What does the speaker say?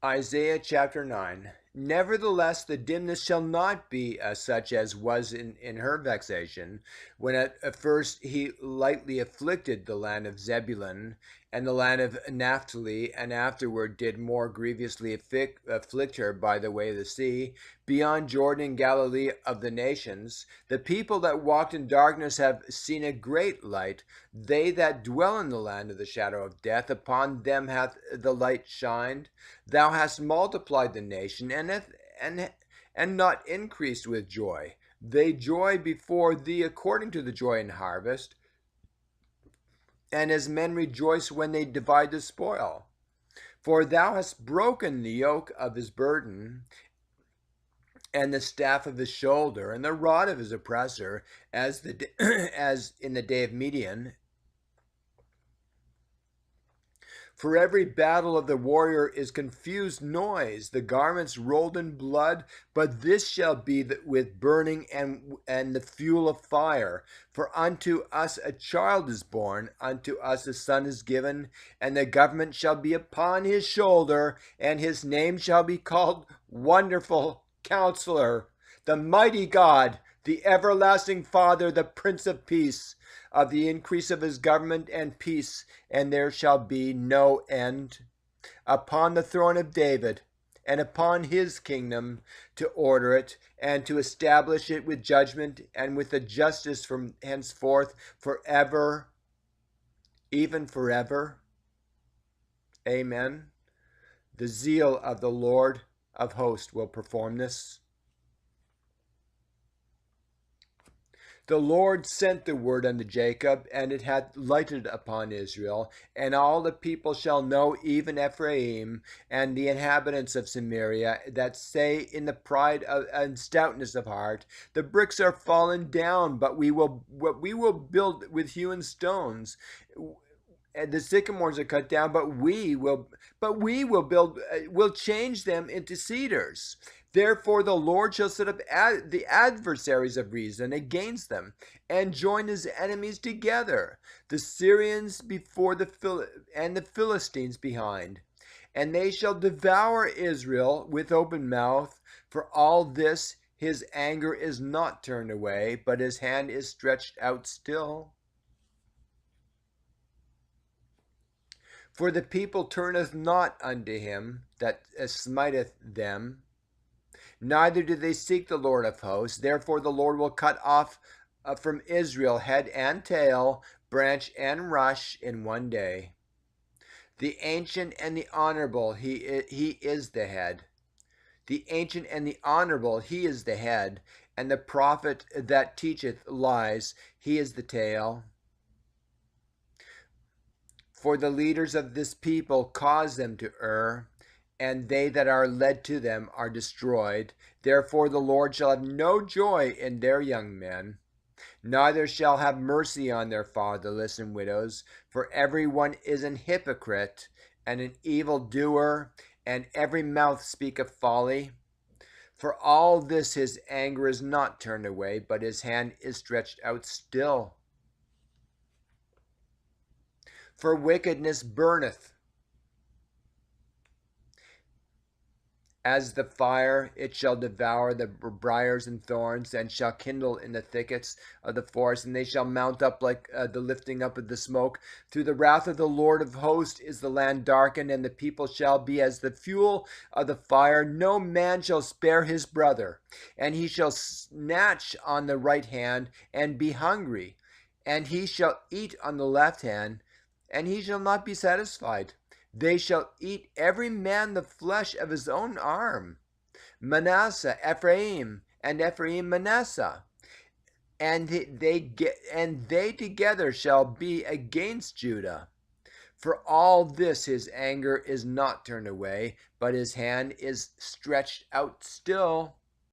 Isaiah chapter 9. Nevertheless, the dimness shall not be such as was in her vexation, when at first he lightly afflicted the land of Zebulun and the land of Naphtali, and afterward did more grievously afflict her by the way of the sea, beyond Jordan and Galilee of the nations. The people that walked in darkness have seen a great light. They that dwell in the land of the shadow of death, upon them hath the light shined. Thou hast multiplied the nation, and not increased with joy. They joy before thee according to the joy in harvest, and as men rejoice when they divide the spoil. For thou hast broken the yoke of his burden, and the staff of his shoulder, and the rod of his oppressor, as as in the day of Midian. For every battle of the warrior is confused noise, the garments rolled in blood, but this shall be with burning and the fuel of fire. For unto us a child is born, unto us a son is given, and the government shall be upon his shoulder, and his name shall be called Wonderful Counselor, the Mighty God, the Everlasting Father, the Prince of Peace. Of the increase of his government and peace, and there shall be no end, upon the throne of David, and upon his kingdom, to order it, and to establish it with judgment and with the justice from henceforth forever, even forever. Amen. The zeal of the Lord of hosts will perform this. The Lord sent the word unto Jacob, and it hath lighted upon Israel. And all the people shall know, even Ephraim, and the inhabitants of Samaria, that say in the pride and stoutness of heart, the bricks are fallen down, but we will build with hewn stones. And the sycamores are cut down, but we will build, will change them into cedars. Therefore the Lord shall set up the adversaries of reason against them, and join his enemies together, the Syrians before and the Philistines behind. And they shall devour Israel with open mouth. For all this his anger is not turned away, but his hand is stretched out still. For the people turneth not unto him that smiteth them, neither do they seek the Lord of hosts. Therefore the Lord will cut off from Israel head and tail, branch and rush in one day. The ancient and the honorable, he is the head. The ancient and the honorable, he is the head, and the prophet that teacheth lies, he is the tail. For the leaders of this people cause them to err, and they that are led to them are destroyed. Therefore the Lord shall have no joy in their young men, neither shall have mercy on their fatherless and widows. For every one is an hypocrite and an evildoer, and every mouth speaketh folly. For all this his anger is not turned away, but his hand is stretched out still. For wickedness burneth as the fire, it shall devour the briars and thorns, and shall kindle in the thickets of the forest, and they shall mount up like the lifting up of the smoke. Through the wrath of the Lord of hosts is the land darkened, and the people shall be as the fuel of the fire. No man shall spare his brother, and he shall snatch on the right hand and be hungry, and he shall eat on the left hand, and he shall not be satisfied. They shall eat every man the flesh of his own arm. Manasseh, Ephraim, and Ephraim, Manasseh, and they together shall be against Judah. For all this his anger is not turned away, but his hand is stretched out still.